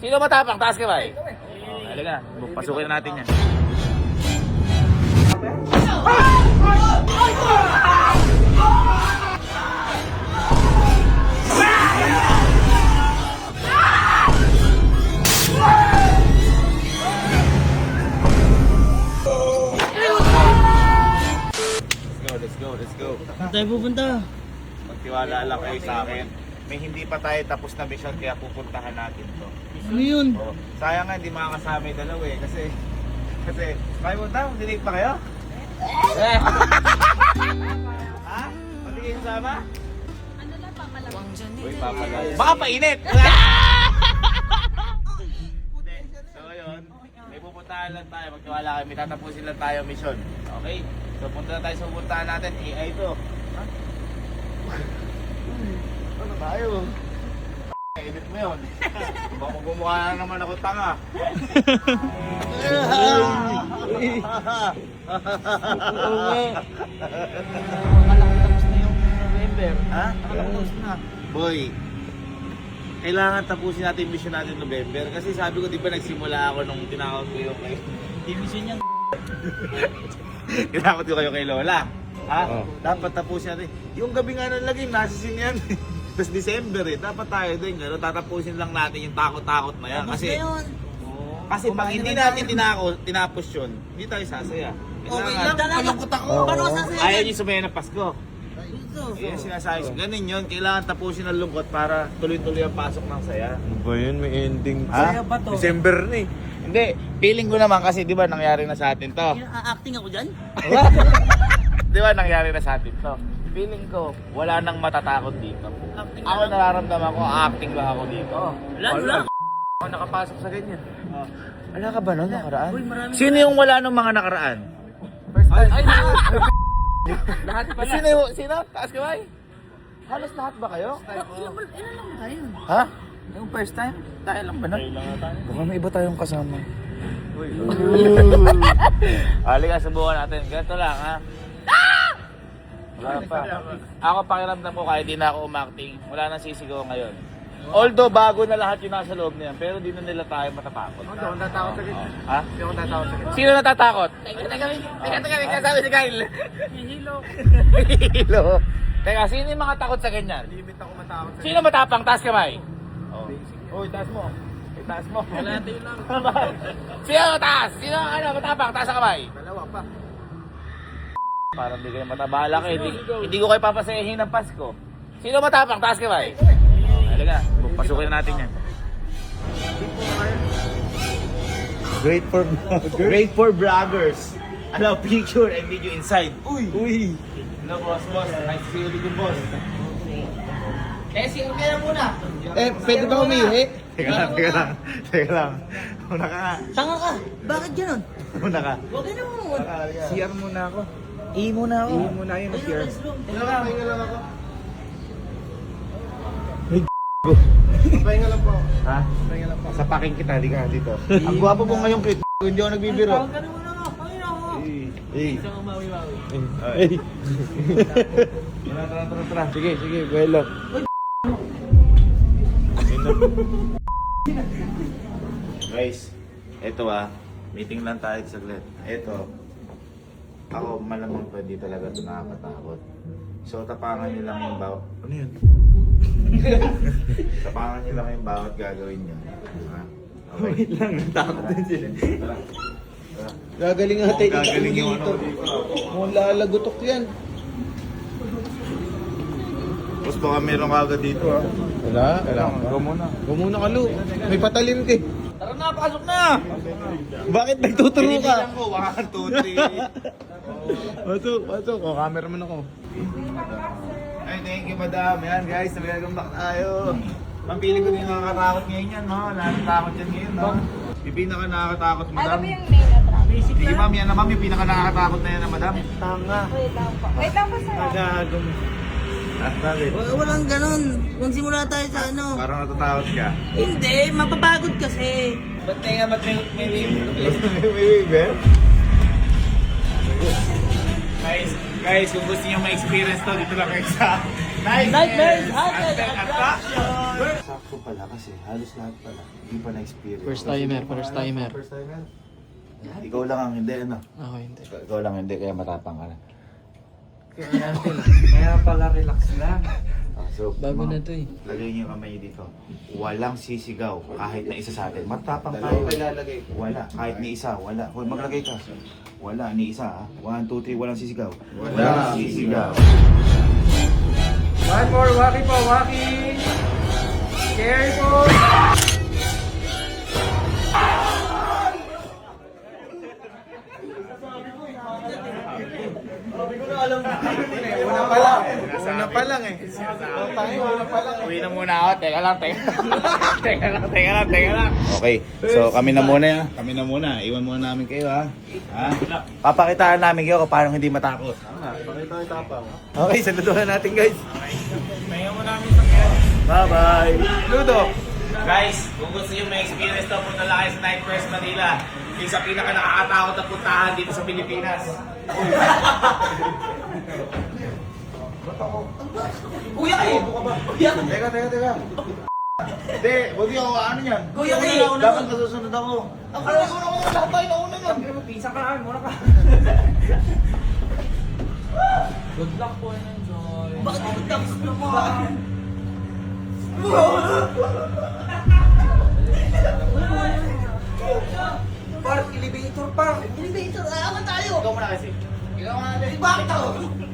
Sino matapang? Taas ka ba eh? Halika, pasukin na natin yan. Let's go. Saan tayo pupunta? Magtiwala lang kayo sa akin. May hindi pa tayo tapos na mission kaya pupuntahan natin to. Ano yun? Oh, sayang nga hindi makakasama yung dalawa eh. Kasi, kayo mo daw, dinig pa kayo? Ha? Pati kayo sama? Ano lang, papalawang dyan Uy, papalawang. Baka painit! So yun, may pupuntahan lang tayo. Magtiwala kayo, may tatapusin lang tayo mission. Okay? So punta na tayo sa pupuntahan natin. AI to. Ha? Ano tayo? Edit mo yun. Baka gumawa na naman ako tanga. Tapos na yung November. Ha? Tapos na. Boy, kailangan tapusin natin yung mission natin November. Kasi sabi ko, di ba nagsimula ako nung tinakot ko yung kayo. Di mission niya. Tinakot ko kayo kay Lola. Ha? Dapat tapusin natin. Yung gabi nga ng lagim, nasisin yan. Tapos December eh, dapat tayo din, tatapusin lang natin yung takot-takot na yan. Kasi pag hindi natin tinapos yun, hindi tayo sasaya. Okay lang, malungkot ako. Paano ka sasaya? Ayaw nyo sumaya ng Pasko. Yan sinasabi ko. Ganun yun, kailangan tapusin ang lungkot para tuloy-tuloy ang pasok ng saya. Ano ba yun? May ending. Saya ba to? December na eh. Hindi, feeling ko naman kasi di ba nangyari na sa atin to. Acting ako dyan? Di ba nangyari na sa atin to. Feeling ko, wala nang matatakot dito. Ako nararamdaman ko, acting lang ako dito. Wala. Ako nakapasok sa ganyan. Wala ka ba nun nakaraan? Uy, marami Sino yung wala nung mga nakaraan? Lahat pala. Sino? Taas ka ba? Halos lahat ba kayo? Ilan lang tayo? Ha? Yung first time? Tayo lang ba na? Baka may iba tayong kasama. Halika, subukan natin. Ganito lang ha. Wala pa. Ako pakiramdam ko kahit di na ako umakting, wala nang sisigaw ngayon. Although bago na lahat yung nasa loob na yan, pero di na nila tayo matatakot. Ako natatakot sa ganyan. Ha? Ako natatakot sa ganyan. Sino natatakot? Teka, sabi si Kyle. Hihilo. Teka, sino yung mga takot sa ganyan? Limit ako matakot sa Sino matapang? Taas kamay. Uy, taas mo. Taas mo. Wala tayo lang. Sino taas? Sino matapang? Taas ang kamay. Dalawa pa. Parang di kayo matabala kayo. Hindi ko kayo papasayahin ng Pasko. Sino matapang? Taas kamay. Halika, pasukin na natin yan. Great for vloggers. Allow picture and video inside. Uy! Hello boss. Nice to see you again, boss. Sige, kaya muna. Pwede ba umihi? Teka lang. Una ka nga. Tanga ka. Bakit ganun? Una ka. Huwag ka naman. CR muna ako. Muna ako. Muna yun, CR. Pahinga lang ako. Pahinga lang po. Ha? Pahinga lang po. Sa paking kita, di ka dito. Ang gwapo mo ngayong kit. Hindi ako nagbibiro. Huwag ka naman ako. Pangina ako. Isang umawi-mawi. Tara. Sige, buelo. Guys, eto meeting lang tayo saglit. Eto, ako malamang to, hindi talaga ito nakakatakot. So, tapangan nyo lang yung bawat... Ano yun? Tapangan nyo lang yung bawat gagawin nyo. Ha? Okay. Wait lang, natakot din sila. Tara. Gagaling natin Gagaling yung dito. dito. Mukhang lalagutok yan. Tapos baka meron ka agad dito ha. Wala. Go muna. Go muna ka, Lu. May patalim ka eh. Tara na, pasok na! Bakit nagtuturo ka? Binibilang ko, 1, 2, 3. Pasok. O, cameraman ako. Ay, thank you madam. Yan guys, welcome back tayo. Pampili ko din nakakatakot ngayon yan, no? Nakakatakot yan ngayon, no? Yung pinaka nakakatakot, madam. Ano ba yung main attraction? Sige ma'am, yan na ma'am, yung pinaka nakakatakot na yan na madam. Tanga. Wait lang po. Wait lang po sir. Nagagam. Walang ganun. Kung simula tayo sa ano. Parang natatakot ka. Hindi, mapapagod kasi. Ba't may waiver? Guys, kung gusto nyo ma-experience to, dito lang kayo sa Nightmares Haunted Attraction! pala kasi halos lahat pala hindi pa na-experience. First timer. First timer? Ikaw lang ang hindi, ano? Ako hindi. Ikaw lang hindi, kaya matapang ka na. Kaya pala relax lang. So, Bago na to eh. lagay niyo yung kamay niyo dito. Walang sisigaw kahit na isa sa atin. Matapang tayo. Wala. Kahit ni isa. Wala. Hoy, maglagay ka. Wala. Ni isa. 1, 2, 3. Walang sisigaw. Walang sisigaw. One more, waki po, waki. Carry po. Una pa lang eh. Uwi na muna ako. Teka lang. Teka lang. Okay. So, kami na muna ya. Kami na muna. Iwan muna namin kayo ha. Ha? Papakitaan namin kayo kung paano hindi matakot. Pakita yung tapang. Okay, saluduhan natin guys. Bye-bye. Ludo. Guys, kung gusto nyo may experience na punta lang kayo sa Night Quest Manila. Isa pinaka nakakatakot na puntahan dito sa Pilipinas. Kuya kayo! Kuya! Teka. Hindi, wag yung ano yan. Kuya kayo! Dapat masusunod ako. Ang kala ko na ako, lahat tayo nauna yan. Pisa ka, muna ka. Good luck po and enjoy. Bakit good luck naman? Park, elevator park. Elevator, aman tayo. Ikaw muna kasi. Bakit ako?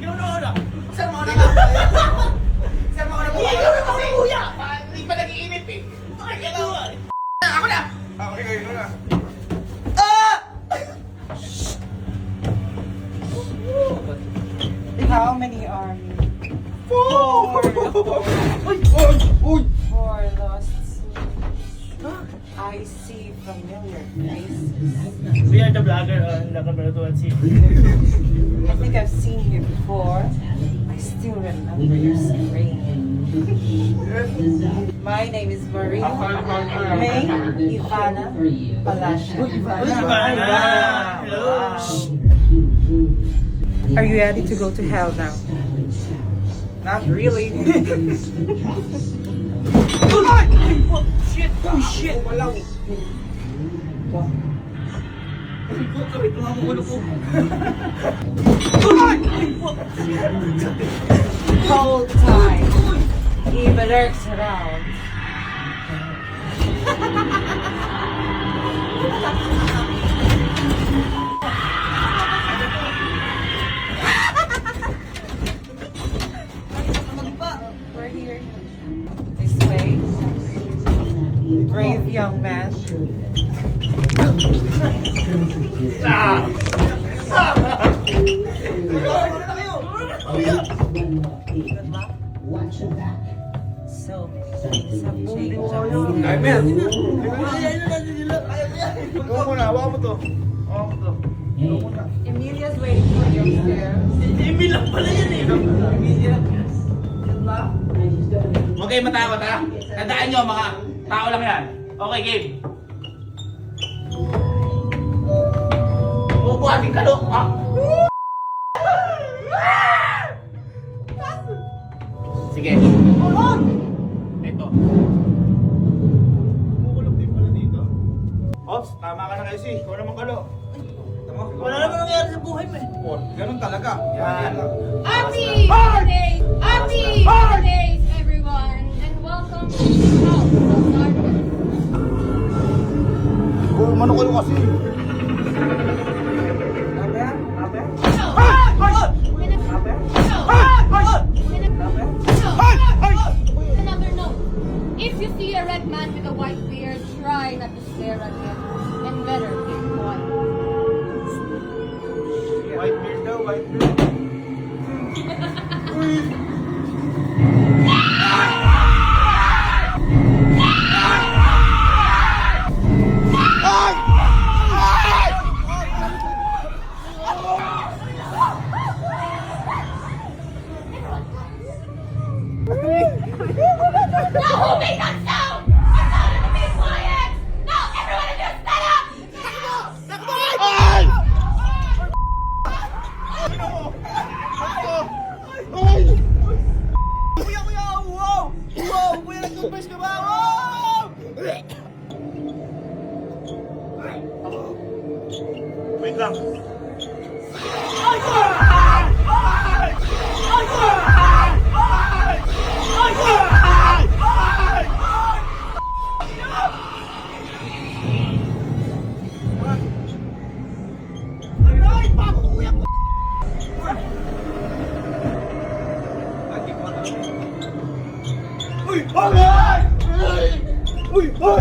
Ikaw na. Sir, mo na ka. Sir, mo na kuya. Ikaw na kasi kuya. Hindi pa nag-iinip eh. Bakit ka nawa? Ako na. Okay, ikaw na. How many are you? Uy! Four lost souls. I see familiar faces. We are the vlogger on the camera to see. I think I've seen you before. I still remember your scream. My name is Maria May Ivana Palacio. Are you ready to go to hell now? Not really. Shit! Oh shit! Wala ko. Kapit mo ang ulo ko. Hold tight. Eva lurks around. We're here. This way. Brave young man. So, something Ikaw muna, hawa mo to. Emilia's waiting for you upstairs. Emil lang pala yan eh. Huwag kayong matakot ha. Tandaan nyo mga tao lang yan. Okay, game. Bubuhatin ka lo. Ha? Sige. Ito. Kukulog din pala dito. Ops, tama ka na kasi. Ikaw naman kalo. Wala naman nangyari sa buhay mo eh. Ganun talaga. Yan. Happy holidays! Happy holidays, everyone! And welcome to the house of Darkness. Umano kayo kasi. Another note. If you see a red man with a white beard, try not to stare at him. And better keep quiet. White beard daw, white beard. Now who made that sound? I told you to be quiet! Now everyone in here stand up! lang. Wait lang.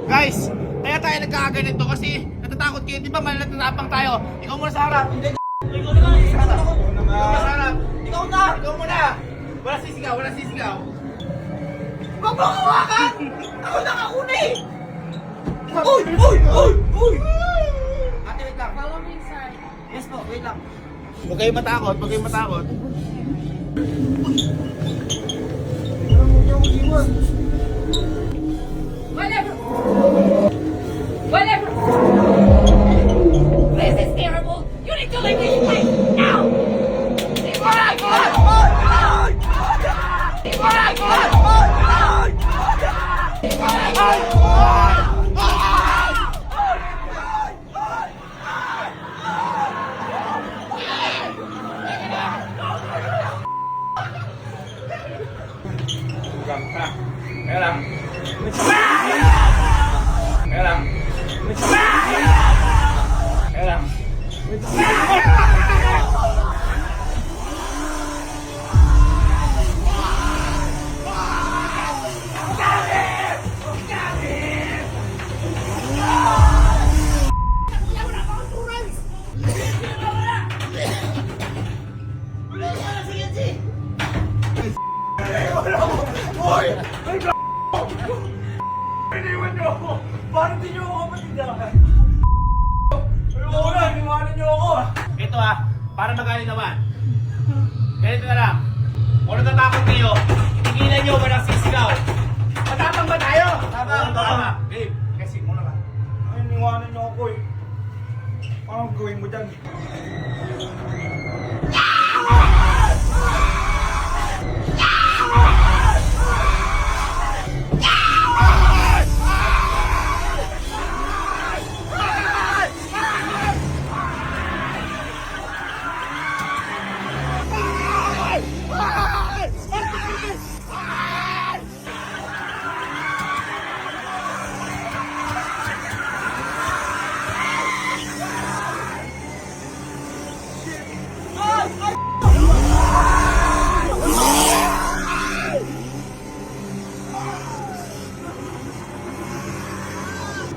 Guys, kaya tayo nagkakaganito kasi natatakot kayo. Di ba natatapang tayo? Ikaw muna sa harap. Hindi, ikaw na sa harap. Ikaw na sa harap. Ikaw muna. Wala sisigaw. Huwag mo hawakan! Ako nakauna eh! Uy! Ate, wait lang. Follow me, sir. Yes po, wait lang. Huwag kayong matakot. Whatever. This is terrible. You need to leave this place now. Before I go out. Before I go out. Before I go out. Kaya lang. Ito para magaling naman. Ganito na lang. Kung natatakot kayo, tigilan nyo ba ng sisigaw? Matapang ba tayo? Tama. Babe, kasi muna ka. Ay, niwanan niyo ako eh. Anong gawin mo dyan?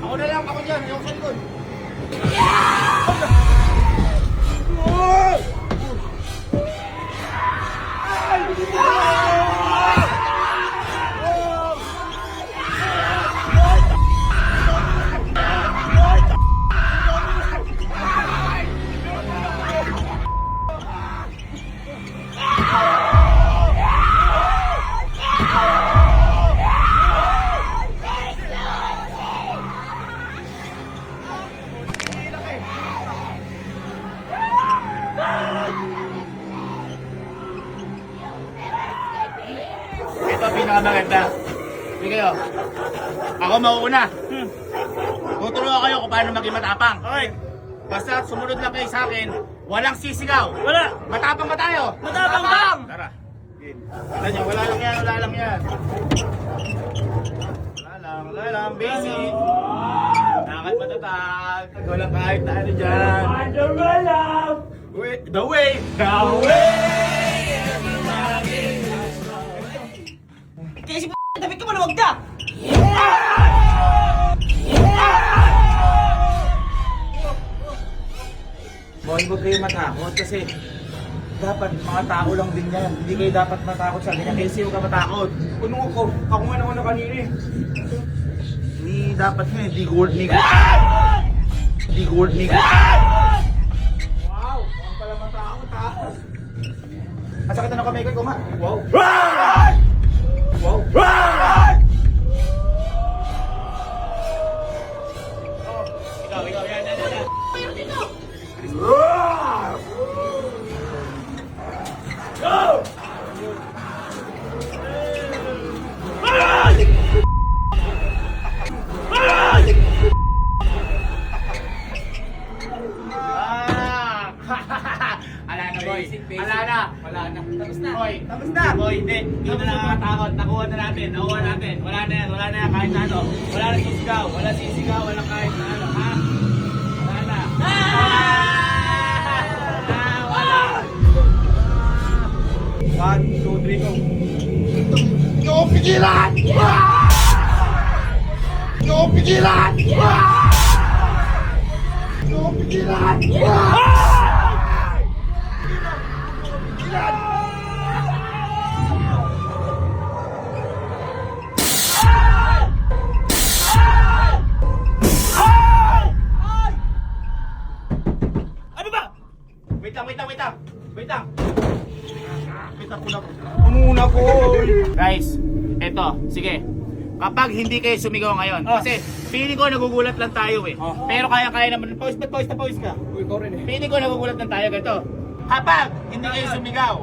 Ako na lang, ako dyan. Ayoko sa likod. Ito ang pinakamaganda. Hindi kayo. Ako mauuna. Tuturuan kayo kung paano maging matapang. Okay. Basta sumunod lang kayo sa akin. Walang sisigaw. Wala. Matapang ba tayo? Matapang! Tara. Tignan nyo, wala lang yan. Wala lang. Basic. Nakakad matatag. Walang kahit na ano dyan. The way. Kasi dapat ka maluwag ka! Boy, huwag kayo matakot kasi dapat mga tao lang din yan. Hindi kayo dapat matakot sa ganyan. Kasi huwag ka matakot. Puno ako. Ako nga nauna kanina eh. Hindi dapat nga. Hindi gold. Wow! Ang pala matakot ha. Masakit na kamay ko, ma. Wow! Ikaw, yan. Pero dito. Go! Wala na. Tapos na. Boy. Tapos na. Boy, hindi. Hindi na nakakatakot. Nakuha na natin. Nakuha natin. Wala na yan. Wala na yan. Kahit na ano. Wala na sisigaw. Wala sisigaw. Wala kahit na ano. Ha? Wala na. Wala. 1, 2, 3, go. Hindi ko pigilan! Hindi ko pigilan! Hindi ko pigilan! Ano ba? Wait lang, wait lang, wait lang. Wait lang. Wait lang, kulang. Muna ko. Guys, eto, sige. Kapag hindi kayo sumigaw ngayon, kasi feeling ko nagugulat lang tayo eh. Pero kaya-kaya naman. Pause, ba't pause na pause ka? Uy, ikaw rin eh. Feeling ko nagugulat lang tayo ganito. Kapag hindi kayo sumigaw,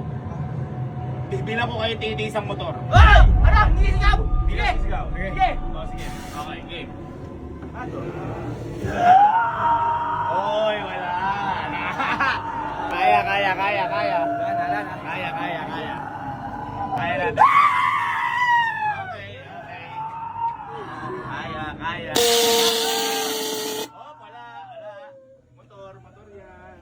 bibilang ko kayo titi isang motor. Ay! Anak! Hindi sigaw! Bilang sisigaw. Sige! Oh, sige. Okay, game. Oy, wala. Kaya. Lana. Kaya. Kaya natin. Okay. Kaya. Oh, wala. Motor yan.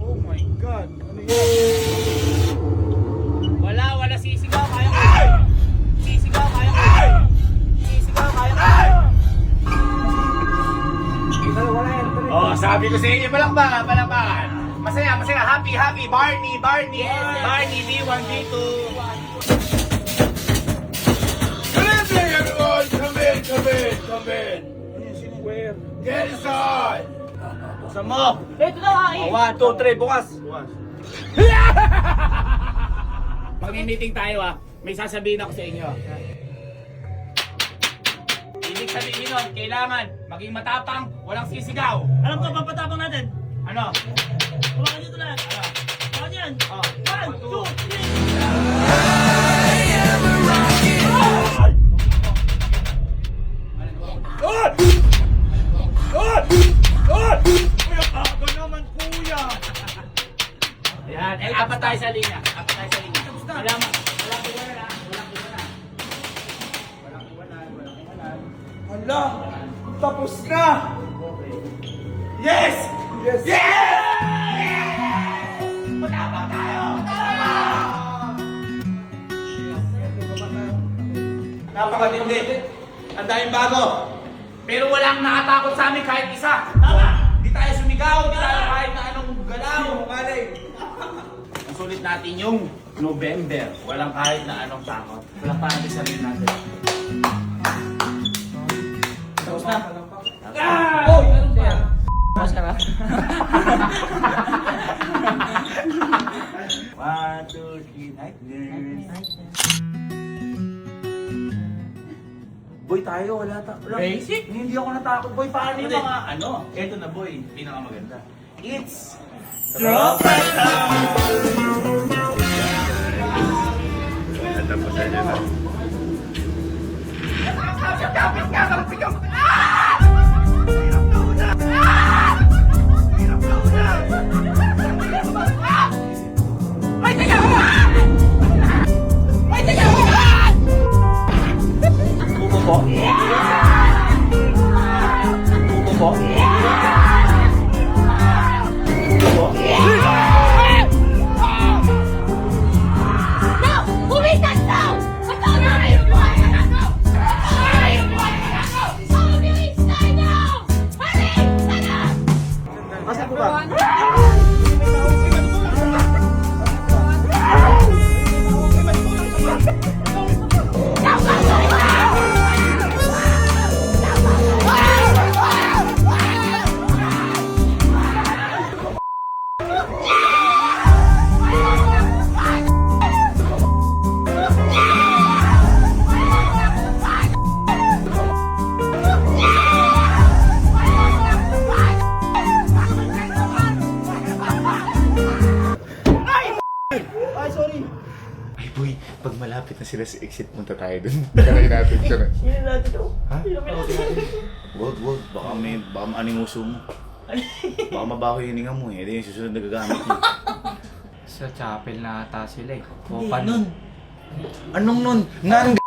Oh my God. Ano yan? Wala sisigaw kaya. Sisigaw kaya. Wala yan. Oh, sabi ko sa inyo, palakpakan. Masaya, happy. Barney, D1, D2. Good evening, everyone! Come in! Where? Get inside! Buksan mo. Ito na nga eh. 1, 2, 3, bukas. Mag-meeting tayo may sasabihin ako sa inyo. Ibig sabihin nun, kailangan maging matapang, walang sisigaw. Alam ko, papatapang natin. Ano? Hawakan nyo ito lahat. Hawakan yan. Oh. 1, 2, 3. Ako naman, kuya. Ayan, apat tayo sa linya. Walang iwanan. Hala, tapos na. Yes! Yes! Napakatindi. Ang daming bago. Pero walang nakatakot sa amin kahit isa. Tama! Di tayo sumigaw, di tayo kahit na anong galaw. Ang sulit natin yung November. Walang kahit na anong takot. Walang parang sa rin natin. Tapos na. Oy! Meron pa. Mas ka na. 1, 2, 3, night nurse. Boy, tayo, wala. Basic? Hindi ako natakot, boy. Paano yung mga, eto na, boy. Pinakamaganda. It's Tropa Boy, pag malapit na sila sa exit, punta tayo dun. Kanayin natin siya na. Hindi natin ito. Ha? Wag. Baka maaning uso mo. Baka mabaho yung hininga mo eh. Ito yung susunod na gagamit mo. Sa chapel na ata sila eh. Hindi, Opan. nun. Anong nun? Nan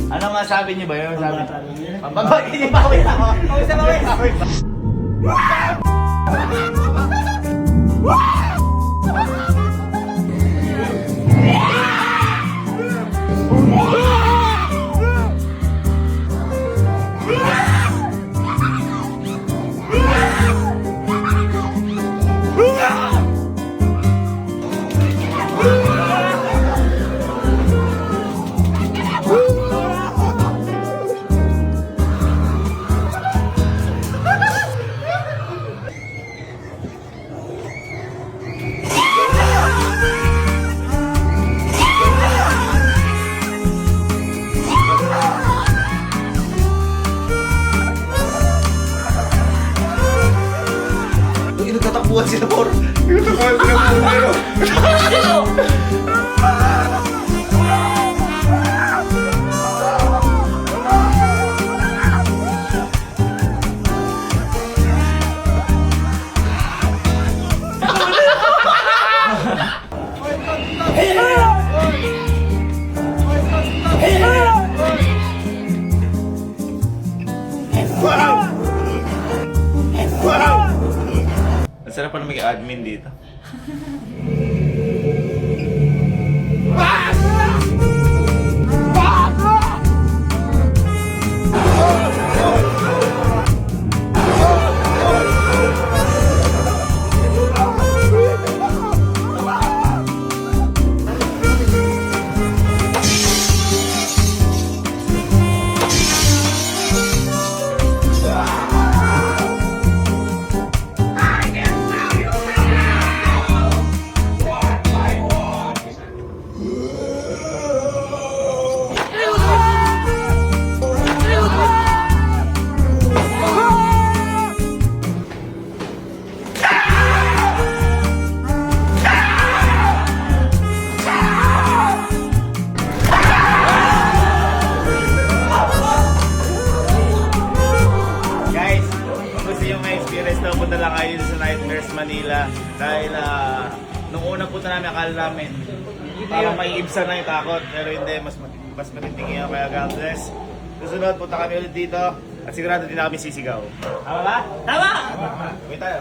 Ano masabi niyo ba yun? Sabi Pambabagi niyo pa ako. Pawis. Yung nagtatakbuhan sila, Por. Yung nagtatakbuhan sila, Por. Ang sarap pa na may admin dito. Guys, kung gusto nyo may experience na punta lang kayo sa Nightmares Manila. Dahil nung unang punta namin, akala namin parang may ibsa na yung takot. Pero hindi, mas matinding yun. Kaya God bless. Susunod, punta kami ulit dito. At sigurado din na kami sisigaw. Tama ba? Tama! Wait tayo.